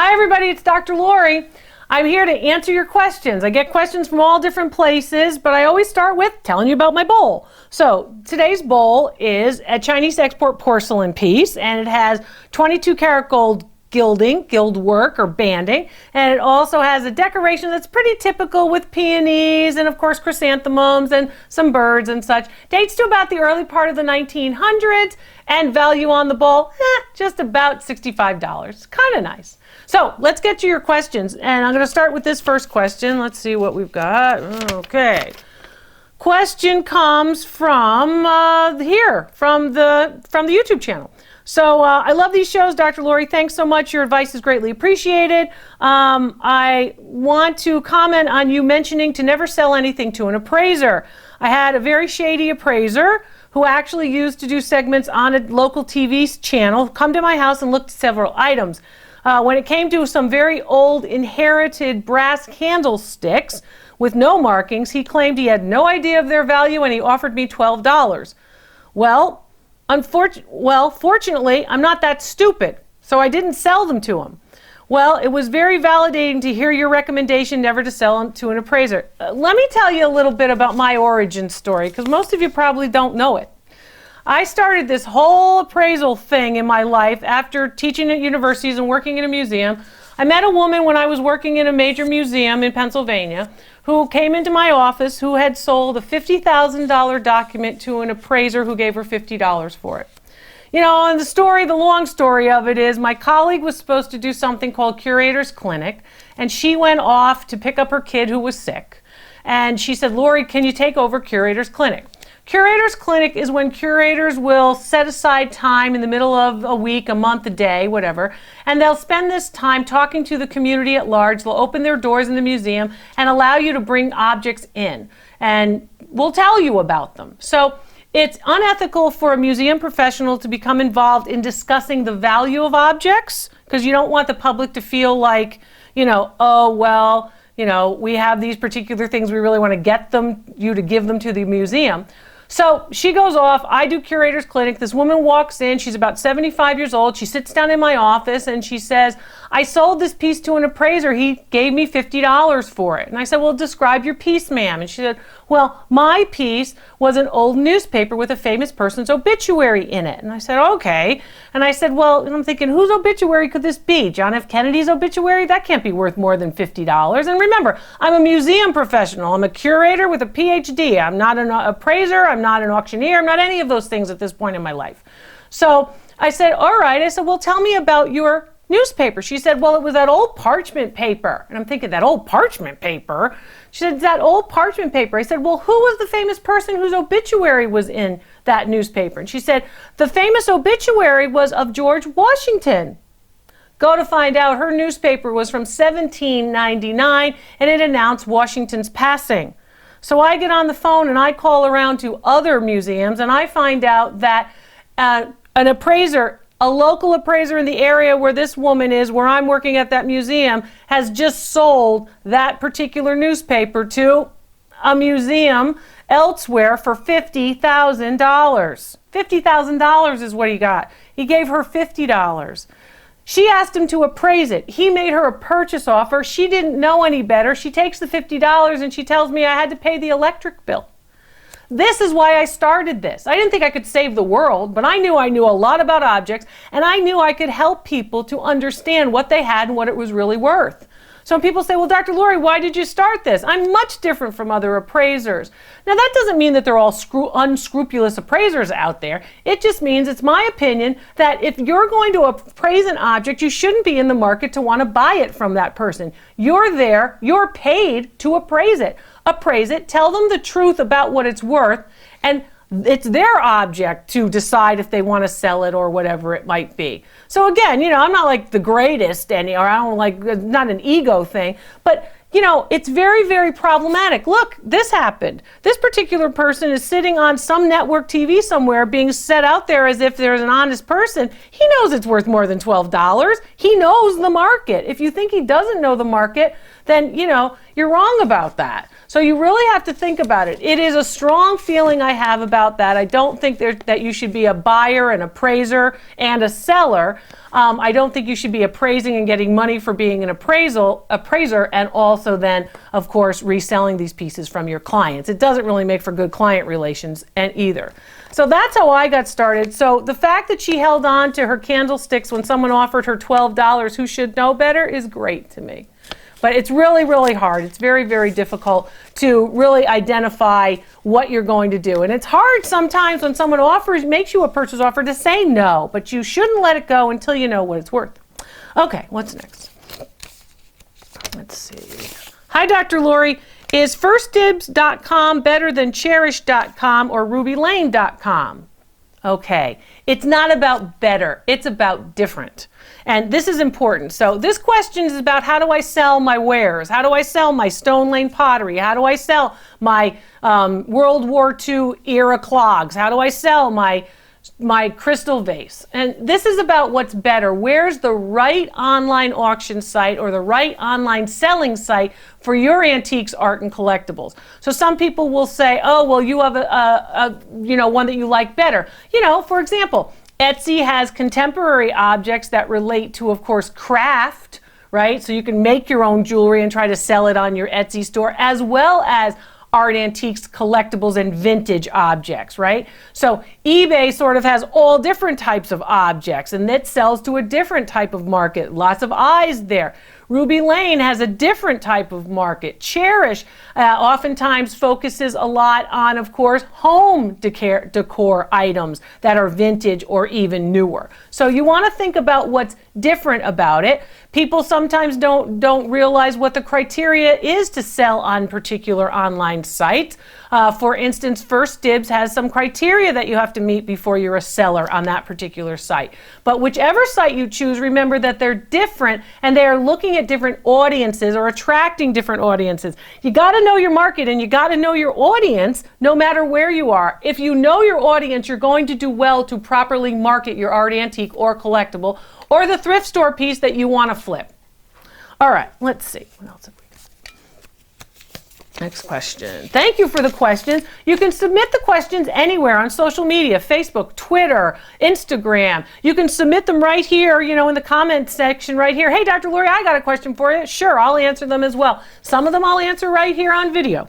Hi everybody, it's Dr. Lori. I'm here to answer your questions. I get questions from all different places, but I always start with telling you about my bowl. So today's bowl is a Chinese export porcelain piece, and it has 22 karat gold gilding, gild work or banding, and it also has a decoration that's pretty typical with peonies and of course chrysanthemums and some birds and such. Dates to about the early part of the 1900s, and value on the bowl, just about $65. Kind of nice. So let's get to your questions, and I'm going to start with this first question. Let's see what we've got. Okay. Question comes from from the YouTube channel. So I love these shows, Dr. Lori. Thanks so much. Your advice is greatly appreciated. I want to comment on you mentioning to never sell anything to an appraiser. I had a very shady appraiser who actually used to do segments on a local TV channel come to my house and look at several items. When it came to some very old inherited brass candlesticks with no markings, he claimed he had no idea of their value and he offered me $12. Well, fortunately, I'm not that stupid, so I didn't sell them to him. Well, it was very validating to hear your recommendation never to sell them to an appraiser. Let me tell you a little bit about my origin story, because most of you probably don't know it. I started this whole appraisal thing in my life after teaching at universities and working in a museum. I met a woman when I was working in a major museum in Pennsylvania who came into my office who had sold a $50,000 document to an appraiser who gave her $50 for it. You know, and the long story of it is my colleague was supposed to do something called Curator's Clinic, and she went off to pick up her kid who was sick. And she said, Lori, can you take over Curator's Clinic? Curator's Clinic is when curators will set aside time in the middle of a week, a month, a day, whatever, and they'll spend this time talking to the community at large. They'll open their doors in the museum and allow you to bring objects in, and we'll tell you about them. So it's unethical for a museum professional to become involved in discussing the value of objects, because you don't want the public to feel like, you know, oh, well, you know, we have these particular things, we really want to get you to give them to the museum. So she goes off, I do Curator's Clinic, this woman walks in, she's about 75 years old, she sits down in my office and she says, I sold this piece to an appraiser, he gave me $50 for it. And I said, well, describe your piece, ma'am. And she said, well, my piece was an old newspaper with a famous person's obituary in it. And I said, okay. And I said, well, and I'm thinking, whose obituary could this be? John F. Kennedy's obituary? That can't be worth more than $50. And remember, I'm a museum professional. I'm a curator with a PhD. I'm not an appraiser. I'm not an auctioneer. I'm not any of those things at this point in my life. So I said, all right. I said, well, tell me about your newspaper. She said, well, it was that old parchment paper. And I'm thinking, that old parchment paper? She said, that old parchment paper. I said, well, who was the famous person whose obituary was in that newspaper? And she said, the famous obituary was of George Washington. Go to find out, her newspaper was from 1799 and it announced Washington's passing. So I get on the phone and I call around to other museums and I find out that an appraiser, a local appraiser in the area where this woman is, where I'm working at that museum, has just sold that particular newspaper to a museum elsewhere for $50,000. $50,000 is what he got. He gave her $50. She asked him to appraise it. He made her a purchase offer. She didn't know any better. She takes the $50 and she tells me I had to pay the electric bill. This is why I started this. I didn't think I could save the world, but I knew a lot about objects, and I knew I could help people to understand what they had and what it was really worth. So when people say, well, Dr. Lori, why did you start this? I'm much different from other appraisers. Now, that doesn't mean that they're all unscrupulous appraisers out there. It just means, it's my opinion, that if you're going to appraise an object, you shouldn't be in the market to want to buy it from that person. You're there, you're paid to appraise it. Appraise it, tell them the truth about what it's worth, and it's their object to decide if they want to sell it or whatever it might be. So again, you know, I'm not like the greatest or I don't like, not an ego thing, but you know, it's very, very problematic. Look, this happened. This particular person is sitting on some network TV somewhere being set out there as if there's an honest person. He knows it's worth more than $12. He knows the market. If you think he doesn't know the market, then, you know, you're wrong about that. So you really have to think about it. It is a strong feeling I have about that. I don't think that you should be a buyer, an appraiser, and a seller. I don't think you should be appraising and getting money for being an appraiser, and also then, of course, reselling these pieces from your clients. It doesn't really make for good client relations either. So that's how I got started. So the fact that she held on to her candlesticks when someone offered her $12 who should know better is great to me. But it's really, really hard. It's very, very difficult to really identify what you're going to do. And it's hard sometimes when someone makes you a purchase offer to say no, but you shouldn't let it go until you know what it's worth. Okay, what's next? Let's see. Hi, Dr. Lori. Is firstdibs.com better than cherish.com or rubylane.com? Okay, it's not about better, it's about different. And this is important. So this question is about how do I sell my wares? How do I sell my Stone Lane pottery? How do I sell my World War II era clogs? How do I sell my crystal vase? And this is about what's better. Where's the right online auction site or the right online selling site for your antiques, art, and collectibles? So some people will say, oh, well, you have one that you like better. For example, Etsy has contemporary objects that relate to, of course, craft, right? So you can make your own jewelry and try to sell it on your Etsy store, as well as art, antiques, collectibles, and vintage objects, right? So eBay sort of has all different types of objects, and that sells to a different type of market. Lots of eyes there. Ruby Lane has a different type of market. Cherish oftentimes focuses a lot on, of course, home decor items that are vintage or even newer. So you want to think about what's different about it. People sometimes don't realize what the criteria is to sell on particular online sites. For instance, First Dibs has some criteria that you have to meet before you're a seller on that particular site. But whichever site you choose, remember that they're different and they are looking at different audiences or attracting different audiences. You got to know your market and you got to know your audience no matter where you are. If you know your audience, you're going to do well to properly market your art, antique, or collectible, or the thrift store piece that you want to flip. All right, let's see. What else have we got? Next question. Thank you for the questions. You can submit the questions anywhere on social media, Facebook, Twitter, Instagram. You can submit them right here, in the comment section right here. Hey, Dr. Lori, I got a question for you. Sure, I'll answer them as well. Some of them I'll answer right here on video.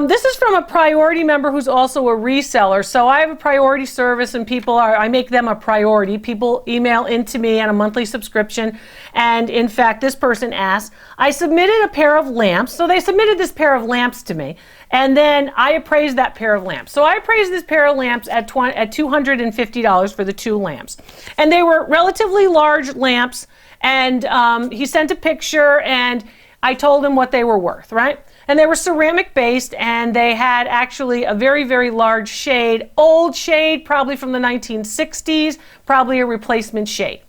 This is from a priority member who's also a reseller. So I have a priority service and I make them a priority. People email into me on a monthly subscription. And in fact, this person asked, I submitted a pair of lamps. So they submitted this pair of lamps to me. And then I appraised that pair of lamps. So I appraised this pair of lamps at $250 for the two lamps. And they were relatively large lamps. And he sent a picture and I told him what they were worth, right? And they were ceramic based and they had actually a very, very large shade, old shade, probably from the 1960s, probably a replacement shade.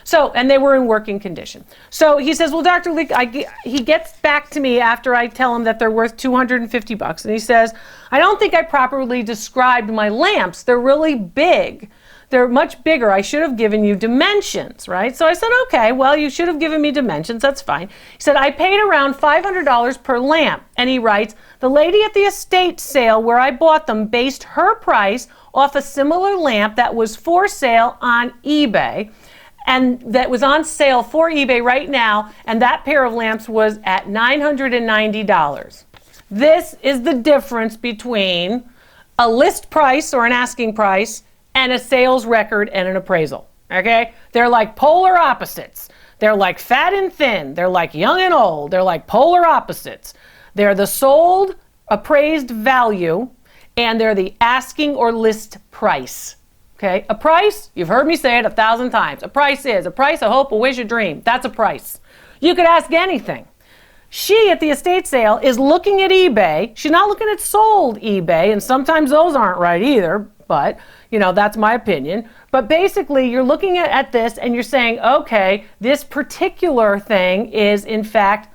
So, and they were in working condition. So he says, well, Dr. Lee, he gets back to me after I tell him that they're worth $250. And he says, I don't think I properly described my lamps. They're really big. They're much bigger. I should have given you dimensions, right? So I said, okay, well, you should have given me dimensions. That's fine. He said, I paid around $500 per lamp. And he writes, the lady at the estate sale where I bought them based her price off a similar lamp that was for sale on eBay. And that was on sale for eBay right now. And that pair of lamps was at $990. This is the difference between a list price or an asking price and a sales record and an appraisal, okay? They're like polar opposites. They're like fat and thin. They're like young and old. They're like polar opposites. They're the sold appraised value and they're the asking or list price, okay? A price, you've heard me say it 1,000 times. A price is a price, a hope, a wish, a dream. That's a price. You could ask anything. She at the estate sale is looking at eBay. She's not looking at sold eBay, and sometimes those aren't right either, but that's my opinion. But basically, you're looking at this and you're saying, okay, this particular thing is in fact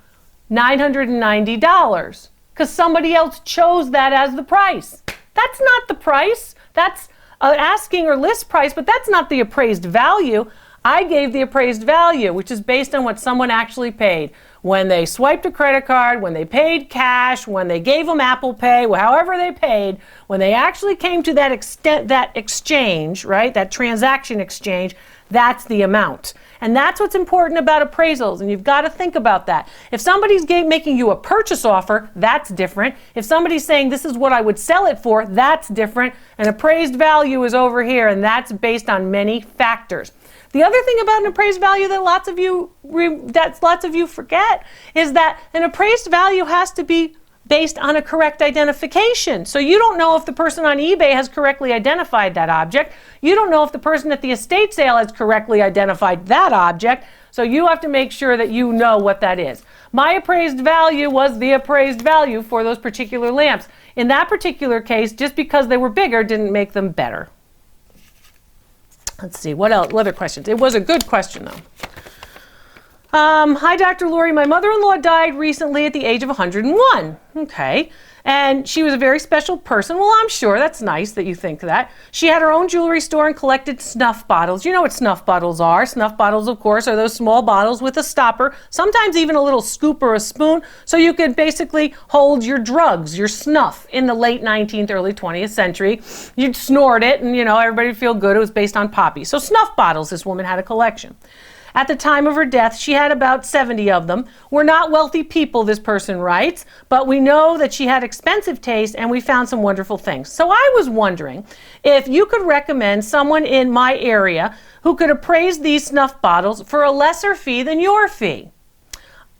$990 because somebody else chose that as the price. That's not the price. That's an asking or list price, but that's not the appraised value. I gave the appraised value, which is based on what someone actually paid. When they swiped a credit card, when they paid cash, when they gave them Apple Pay, however they paid, when they actually came to that exchange, right, that transaction exchange, that's the amount. And that's what's important about appraisals, and you've got to think about that. If somebody's making you a purchase offer, that's different. If somebody's saying this is what I would sell it for, that's different. An appraised value is over here, and that's based on many factors. The other thing about an appraised value that lots of you forget is that an appraised value has to be based on a correct identification. So you don't know if the person on eBay has correctly identified that object. You don't know if the person at the estate sale has correctly identified that object. So you have to make sure that you know what that is. My appraised value was the appraised value for those particular lamps. In that particular case, just because they were bigger didn't make them better. Let's see, what else? What other questions? It was a good question, though. Hi, Dr. Lori. My mother-in-law died recently at the age of 101. Okay. And she was a very special person. Well, I'm sure that's nice that you think that. She had her own jewelry store and collected snuff bottles. You know what snuff bottles are. Snuff bottles, of course, are those small bottles with a stopper, sometimes even a little scoop or a spoon, so you could basically hold your drugs, your snuff. In the late 19th, early 20th century, you'd snort it and, everybody would feel good. It was based on poppy. So snuff bottles, this woman had a collection. At the time of her death, she had about 70 of them. We're not wealthy people, this person writes, but we know that she had expensive taste and we found some wonderful things. So I was wondering if you could recommend someone in my area who could appraise these snuff bottles for a lesser fee than your fee.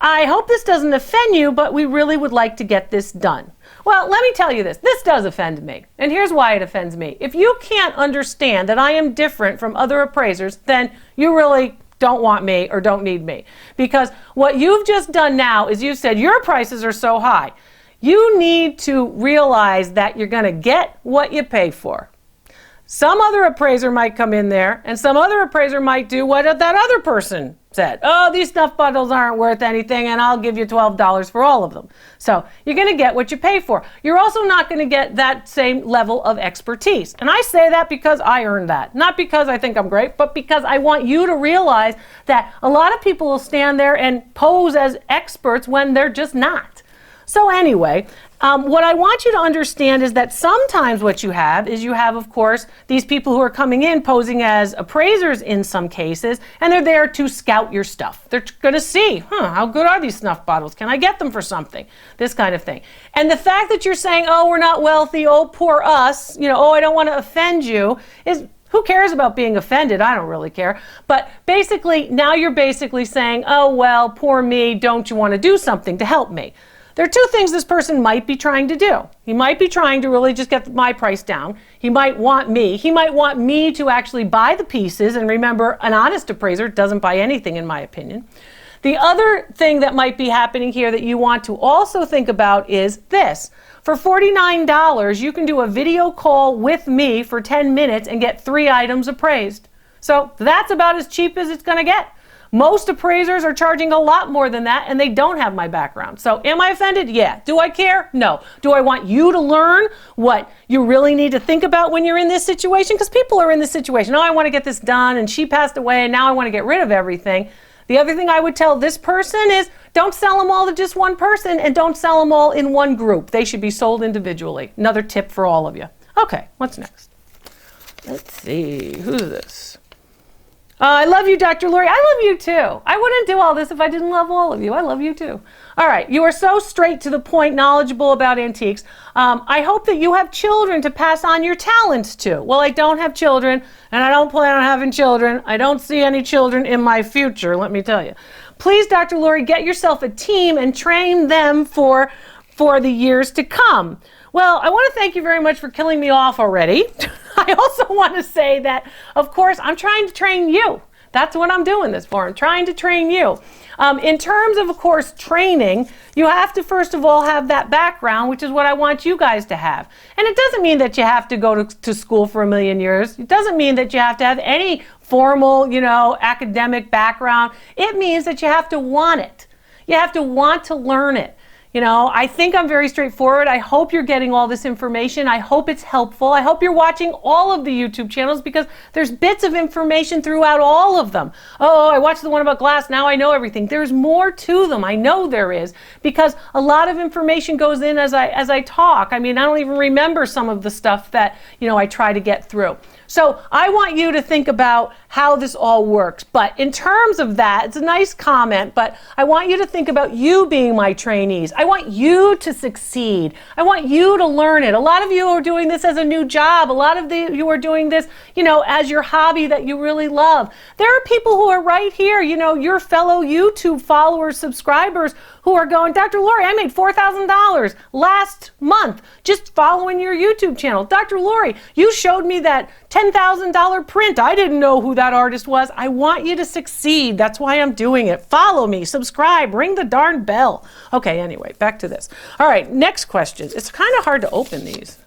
I hope this doesn't offend you, but we really would like to get this done. Well, let me tell you this. This does offend me. And here's why it offends me. If you can't understand that I am different from other appraisers, then you really don't want me or don't need me. Because what you've just done now is you said your prices are so high. You need to realize that you're going to get what you pay for. Some other appraiser might come in there and some other appraiser might do what that other person said. Oh, these snuff bottles aren't worth anything and I'll give you $12 for all of them. So you're going to get what you pay for. You're also not going to get that same level of expertise. And I say that because I earned that. Not because I think I'm great, but because I want you to realize that a lot of people will stand there and pose as experts when they're just not. So anyway, what I want you to understand is that sometimes what you have is of course, these people who are coming in posing as appraisers in some cases, and they're there to scout your stuff. They're going to see, how good are these snuff bottles? Can I get them for something? This kind of thing. And the fact that you're saying, oh, we're not wealthy, oh, poor us, oh, I don't want to offend you, is who cares about being offended? I don't really care. But basically, now you're basically saying, oh, well, poor me, don't you want to do something to help me? There are two things this person might be trying to do. He might be trying to really just get my price down. He might want me. He might want me to actually buy the pieces. And remember, an honest appraiser doesn't buy anything, in my opinion. The other thing that might be happening here that you want to also think about is this. For $49, you can do a video call with me for 10 minutes and get 3 items appraised. So that's about as cheap as it's going to get. Most appraisers are charging a lot more than that, and they don't have my background. So am I offended? Yeah. Do I care? No. Do I want you to learn what you really need to think about when you're in this situation? Because people are in this situation. Oh, I want to get this done, and she passed away, and now I want to get rid of everything. The other thing I would tell this person is don't sell them all to just one person, and don't sell them all in one group. They should be sold individually. Another tip for all of you. Okay, what's next? Let's see. Who's this? I love you, Dr. Lori. I love you too. I wouldn't do all this if I didn't love all of you. I love you too. All right. You are so straight to the point, knowledgeable about antiques. I hope that you have children to pass on your talents to. Well, I don't have children, and I don't plan on having children. I don't see any children in my future, let me tell you. Please, Dr. Lori, get yourself a team and train them for the years to come. Well, I want to thank you very much for killing me off already. I also want to say that, of course, I'm trying to train you. That's what I'm doing this for. I'm trying to train you. In terms of course, training, you have to, first of all, have that background, which is what I want you guys to have. And it doesn't mean that you have to go to school for 1,000,000 years. It doesn't mean that you have to have any formal, academic background. It means that you have to want it. You have to want to learn it. You know, I think I'm very straightforward. I hope you're getting all this information. I hope it's helpful. I hope you're watching all of the YouTube channels because there's bits of information throughout all of them. Oh, I watched the one about glass. Now I know everything. There's more to them. I know there is because a lot of information goes in as I talk. I mean, I don't even remember some of the stuff that, you know, I try to get through. So I want you to think about how this all works. But in terms of that, it's a nice comment, but I want you to think about you being my trainees. I want you to succeed. I want you to learn it. A lot of you are doing this as a new job. A lot of you are doing this, you know, as your hobby that you really love. There are people who are right here, you know, your fellow YouTube followers, subscribers, who are going, Dr. Lori, I made $4,000 last month just following your YouTube channel. Dr. Lori, you showed me that $10,000 print. I didn't know who that artist was. I want you to succeed. That's why I'm doing it. Follow me, subscribe, ring the darn bell. Okay, anyway, back to this. All right, next question. It's kind of hard to open these.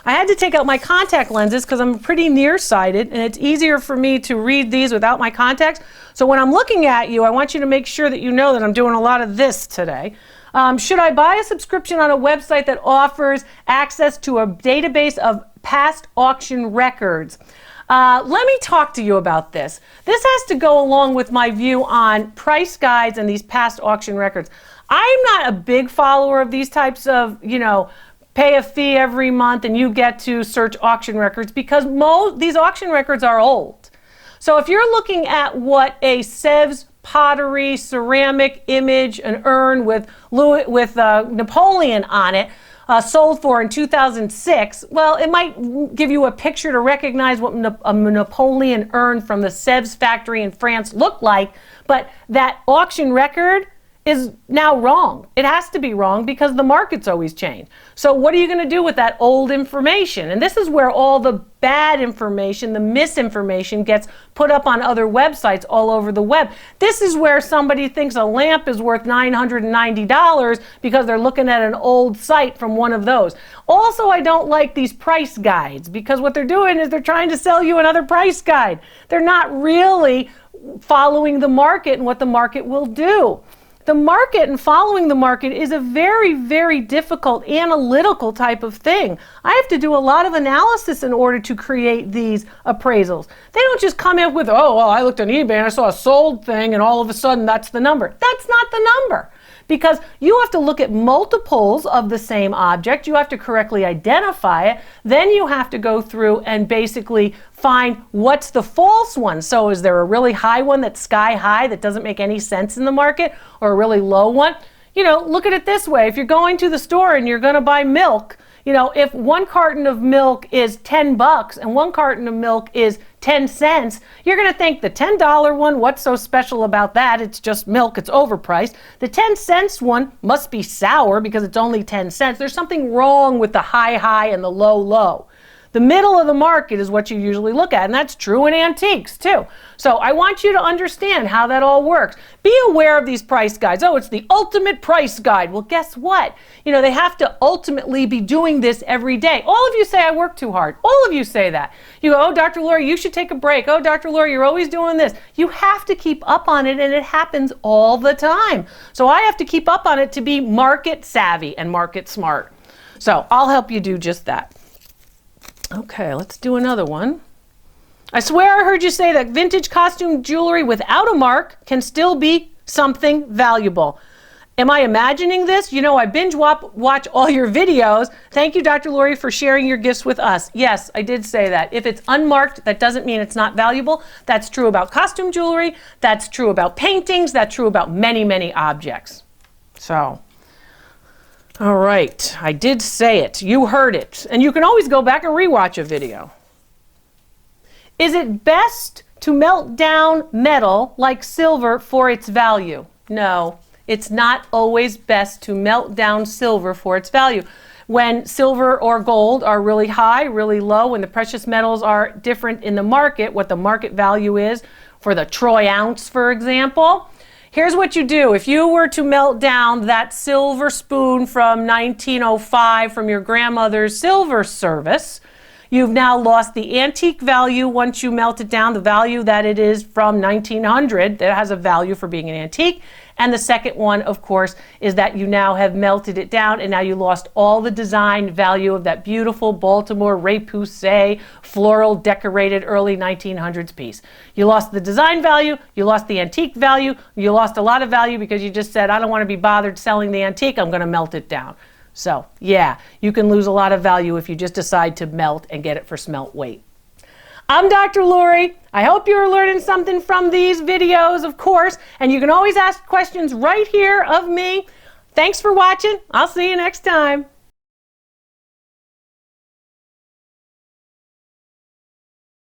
I had to take out my contact lenses because I'm pretty nearsighted and it's easier for me to read these without my contacts. So when I'm looking at you, I want you to make sure that you know that I'm doing a lot of this today. Should I buy a subscription on a website that offers access to a database of past auction records? Let me talk to you about this. This has to go along with my view on price guides and these past auction records. I'm not a big follower of these types of, you know, pay a fee every month and you get to search auction records because these auction records are old. So if you're looking at what a Sevres pottery ceramic image, an urn with Napoleon on it, sold for in 2006, well, it might give you a picture to recognize what a Napoleon urn from the Sevres factory in France looked like, but that auction record is now wrong. It has to be wrong because the market's always changed. So what are you going to do with that old information? And this is where all the bad information, the misinformation gets put up on other websites all over the web. This is where somebody thinks a lamp is worth $990 because they're looking at an old site from one of those. Also, I don't like these price guides because what they're doing is they're trying to sell you another price guide. They're not really following the market and what the market will do. The market and following the market is a very, very difficult analytical type of thing. I have to do a lot of analysis in order to create these appraisals. They don't just come in with, oh, well, I looked on eBay and I saw a sold thing and all of a sudden that's the number. That's not the number. Because you have to look at multiples of the same object, you have to correctly identify it, then you have to go through and basically find what's the false one. So is there a really high one that's sky high that doesn't make any sense in the market, or a really low one? You know, look at it this way. If you're going to the store and you're going to buy milk, you know, if one carton of milk is $10 and one carton of milk is 10 cents, you're going to think the $10 one, what's so special about that? It's just milk, it's overpriced. The 10 cents one must be sour because it's only 10 cents. There's something wrong with the high and the low. The middle of the market is what you usually look at, and that's true in antiques too. So I want you to understand how that all works. Be aware of these price guides. Oh, it's the ultimate price guide. Well, guess what? You know, they have to ultimately be doing this every day. All of you say I work too hard. All of you say that. You go, oh, Dr. Lori, you should take a break. Oh, Dr. Lori, you're always doing this. You have to keep up on it, and it happens all the time. So I have to keep up on it to be market savvy and market smart. So I'll help you do just that. Okay, let's do another one. I swear I heard you say that vintage costume jewelry without a mark can still be something valuable. Am I imagining this? You know, I binge watch all your videos. Thank you, Dr. Lori, for sharing your gifts with us. Yes, I did say that. If it's unmarked, that doesn't mean it's not valuable. That's true about costume jewelry. That's true about paintings. That's true about many, many objects. So, all right, I did say it. You heard it. And you can always go back and rewatch a video. Is it best to melt down metal like silver for its value? No, it's not always best to melt down silver for its value. When silver or gold are really high, really low, when the precious metals are different in the market, what the market value is for the troy ounce, for example, here's what you do. If you were to melt down that silver spoon from 1905 from your grandmother's silver service, you've now lost the antique value once you melt it down, the value that it is from 1900 that has a value for being an antique, And the second one, of course, is that you now have melted it down and now you lost all the design value of that beautiful Baltimore Repoussé floral decorated early 1900s piece. You lost the design value, you lost the antique value, you lost a lot of value because you just said, I don't want to be bothered selling the antique, I'm going to melt it down. So yeah, you can lose a lot of value if you just decide to melt and get it for smelt weight. I'm Dr. Lori. I hope you're learning something from these videos, of course, and you can always ask questions right here of me. Thanks for watching. I'll see you next time.